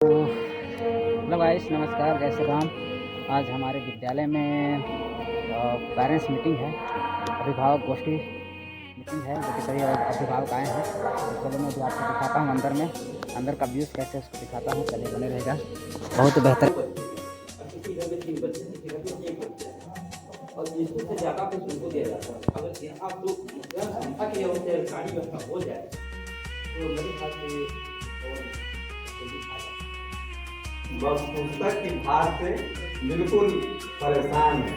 तो hello guys, नमस्कार, जय श्री राम। आज हमारे विद्यालय में पेरेंट्स मीटिंग है, अभिभावक गोष्ठी मीटिंग है, जो कि सभी अभिभावक आए हैं। तो चलो मैं भी आपको दिखाता हूँ अंदर का व्यूज़ कैसे उसको दिखाता हूँ। चलिए बने रहेगा, बहुत बेहतर। और इसको से ज़्यादा कुछ उनको दिया जाता है। अगर यहाँ आप लोग संख्या की व्यवस्था गाड़ी व्यवस्था हो जाए तो मेरे ख्याल से और जल्दी आ जाए। बस पुस्तक की भार से बिल्कुल परेशान है।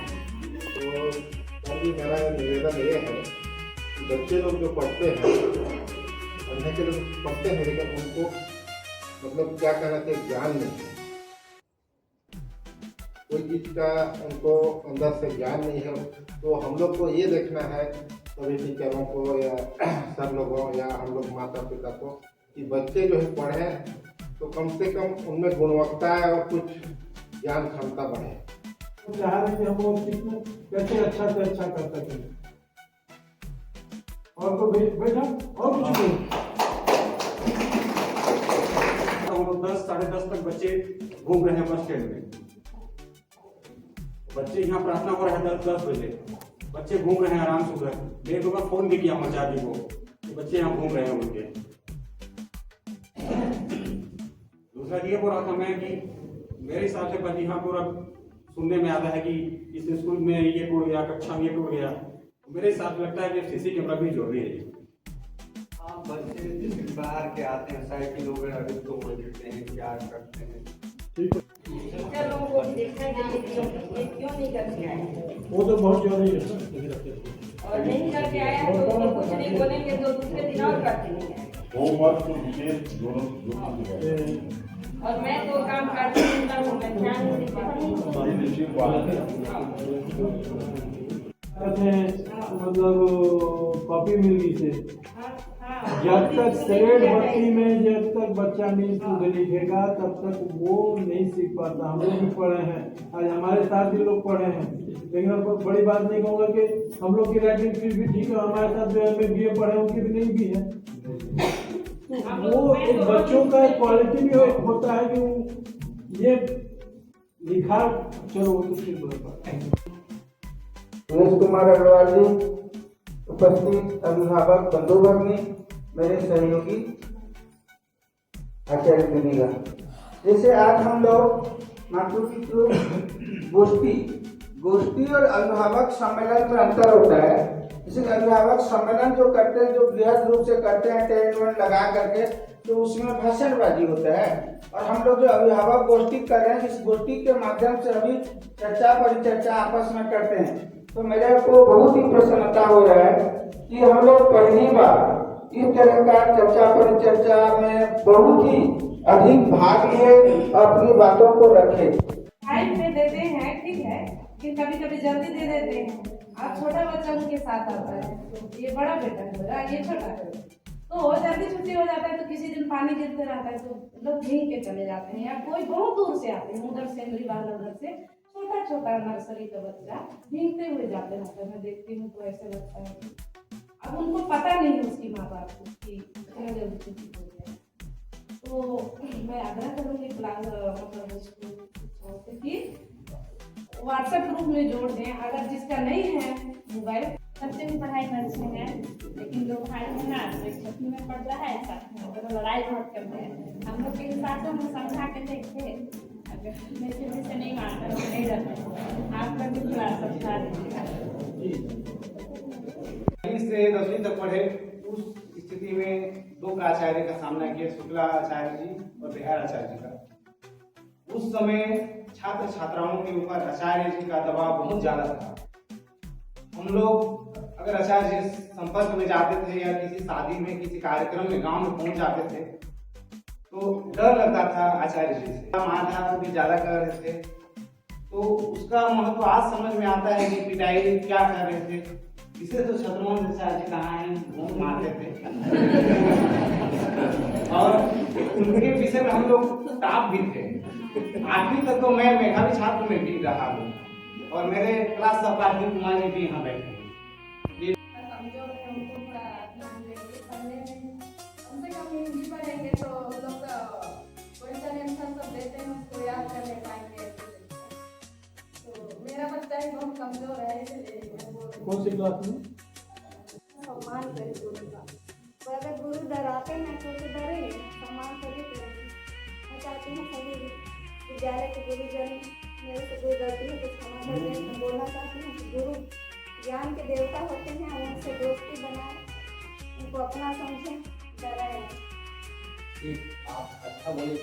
तो सभी मेरा निवेदन ये है कि बच्चे लोग जो पढ़ते हैं, पढ़ने के लोग पढ़ते हैं, लेकिन उनको मतलब क्या कहना चाहिए, ज्ञान नहीं है। कोई चीज का उनको अंदर से ज्ञान नहीं है। तो हम लोग को ये देखना है, सभी टीचरों को या सर लोगों या हम लोग माता पिता को, कि बच्चे जो है पढ़ें तो कम से कम उनमें गुणवत्ता और कुछ ज्ञान क्षमता बढ़े। तो चाह रहे कि हम लोग कितने कैसे अच्छा से अच्छा कर सकें। और तो बेटा और कुछ नहीं। हम लोग 10 साढ़े 10 तक बच्चे घूम रहे हैं बस स्टैंड में। बच्चे यहाँ प्रार्थना हो रहा है 10 बजे, बच्चे घूम रहे हैं आराम से उधर। मैं एक बार फोन भी किया आचार्य जी को कि बच्चे यहाँ घूम रहे हैं उनके। दूसरा ये बोल रहा था मैं कि मेरे हिसाब से बस यहाँ पूरा सुनने में आता है कि इस स्कूल में ये टूट गया, कक्षा में ये टूट गया। मेरे हिसाब से लगता है कि सीसी कैमरा भी जरूरी है। हाँ, बच्चे जिस बाहर के आते हैं, साइकिल वगैरह भी तो बोलते हैं, क्या करते हैं। ठीक है, टीचर लोगों को देखा जाए कि क्यों नहीं करके आए, वो तो बहुत ज्यादा ही है। और नहीं करके आया तो उसको कुछ नहीं बोलेंगे तो दूसरे दिन और करके नहीं आए। होमवर्क तो विशेष दोनों और मैं तो काम करती हूँ, मैं ध्यान नहीं मतलब कॉपी मिल गई से जब तक स्लेट बत्ती में जब तक बच्चा नहीं शुद्ध लिखेगा तब तक वो नहीं सीख पाता। हम लोग भी पढ़े हैं, आज हमारे साथ भी लोग पढ़े हैं, लेकिन आपको बड़ी बात नहीं कहूँगा कि हम लोग की राइटिंग फिर भी ठीक है। हमारे साथ जो है BA पढ़े उनकी भी नहीं भी है। वो एक बच्चों का क्वालिटी भी होता है कि ये लिखा, चलो वो तो ठीक बोलता है। सुरेश कुमार अग्रवाल जी, उपस्थित अभिभावक बंधु भगिनी, मेरे सहयोगी आचार्य दीदीगण, जैसे आज हम लोग मातृपितृ गोष्ठी और अभिभावक सम्मेलन में अंतर होता है। जैसे अभिभावक सम्मेलन जो करते हैं, जो बृहद रूप से करते हैं टेंट वेंट लगा करके, तो उसमें भाषणबाजी होता है। और हम लोग जो अभिभावक गोष्ठी कर रहे हैं, इस गोष्ठी के माध्यम से अभी चर्चा परिचर्चा आपस में करते हैं। तो मेरे को बहुत ही प्रसन्नता हो रहा है कि हम लोग पहली बार इस तरह का चर्चा परिचर्चा में बहुत ही अधिक भाग लिए और अपनी बातों को रखे। टाइम पे देते हैं, ठीक है, कि कभी कभी जल्दी दे देते हैं। आप छोटा बच्चा उनके साथ आता है, ये बड़ा बेटा है मेरा, ये छोटा है, तो जल्दी छुट्टी हो जाता है तो किसी दिन पानी गिरते रहता है तो लोग भीग के चले जाते हैं, या कोई बहुत दूर से आते हैं, उधर से उधर से छोटा छोटा नर्सरी का बच्चा भीगते हुए जाते रहते हैं। मैं देखती हूँ तो ऐसे लगता है अब उनको पता नहीं है उसकी माँ बाप को कि इतना जल्दी छुट्टी हो जाए। तो मैं आग्रह करूँगी क्लास मतलब स्कूल कि व्हाट्सएप ग्रुप में जोड़ दें। अगर जिसका नहीं है मोबाइल, बच्चे की पढ़ाई में अच्छे हैं, लेकिन लोग भाई है ना, तो छुट्टी में पढ़ता है, साथ में तो लड़ाई बहुत करते हैं। हम लोग के हिसाब से हम समझा के देखते, अगर वैसे नहीं मानते नहीं रहते। आप लोग भी थोड़ा समझा दीजिएगा। 1 से 10वीं तक पढ़े, उस स्थिति में 2 प्राचार्य का सामना किया, शुक्ला आचार्य जी और बिहार आचार्य जी का। उस समय छात्र छात्राओं के ऊपर आचार्य जी का दबाव बहुत ज्यादा था। हम लोग अगर आचार्य जी संपर्क में जाते थे या किसी शादी में, किसी कार्यक्रम में, गांव में पहुंच जाते थे, तो डर लगता था आचार्य जी से। मारधाड़ भी ज्यादा कर रहे थे, तो उसका महत्व आज समझ में आता है कि पिटाई क्या कर रहे थे। इसे तो शत्रुघ्न आचार्य जी कहाँ हैं, घूम मारते थे। और उनके विषय में हम लोग टॉप भी थे। 8वीं तक तो मैं मेधावी छात्र में भी रहा हूँ, और मेरे क्लास सहपाठी कुमार जी भी यहाँ बैठे हैं। कमजोर है उनको थोड़ा ध्यान देंगे, पढ़ने में कम से कम हिंदी पढ़ेंगे तो लोग क्वेश्चन आंसर कौन सी क्लास में? सम्मान करें गुरु का। तो अगर गुरु डराते हैं तो उसे डरेंगे, सम्मान सभी करेंगे। मैं चाहती हूँ सभी विद्यालय के गुरुजन मेरे से कोई गलती है तो क्षमा कर दें। मैं बोलना चाहती हूँ कि गुरु ज्ञान के देवता होते हैं, उनसे दोस्ती बनाए, उनको अपना समझें, डराएं। आप अच्छा बोले